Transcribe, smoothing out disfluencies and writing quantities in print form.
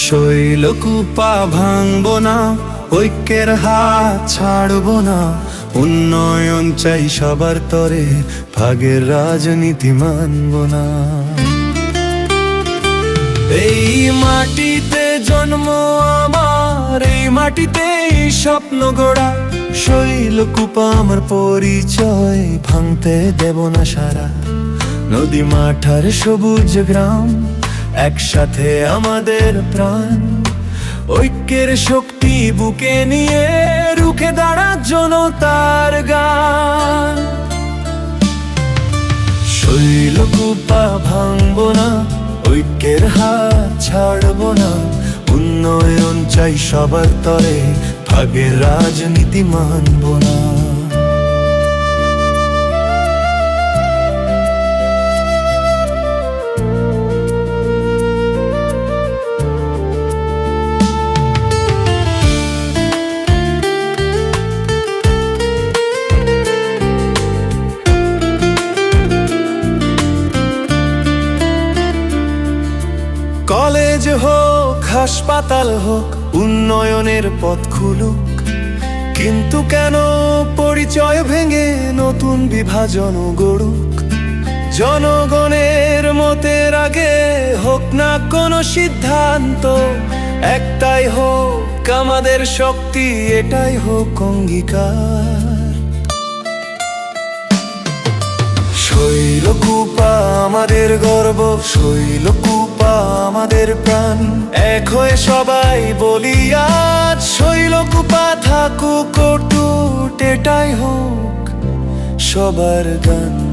শৈলকুপা ভাঙবো না, ঐক্যের হাত ছাড়বো না। উন্নয়ন চাই সবার তরে, ভাগের রাজনীতি মানবো না। এই মাটিতে জন্ম আমার, এই মাটিতেই স্বপ্ন গড়া। শৈলকুপা আমার পরিচয়, ভাঙতে দেব না সারা। নদী মাঠার সবুজ গ্রাম, একসাথে আমাদের প্রাণ। ঐক্যের শক্তি বুকে নিয়ে রুখে দাঁড়া জনতার গান। শৈলকুপা ভাঙবো না, ঐক্যের হাত ছাড়বো না। উন্নয়ন চাই সবার তরে, ভাগের রাজনীতি মানবো না। কলেজ হোক, হাসপাতাল হোক, উন্নয়নের পথ খুলুক। কিন্তু কেন পরিচয় ভেঙে নতুন বিভাজন গড়ুক? জনগণের মতের আগে হোক না কোনো সিদ্ধান্ত। একটাই হোক আমাদের শক্তি, এটাই হোক অঙ্গীকার। শৈলকুপা আমাদের গর্ব, শৈলকুপা আমাদের প্রাণ। এক হয়ে সবাই বলি আজ, শৈলকুপা থাকুক অটুট, এটাই হোক সবার গান।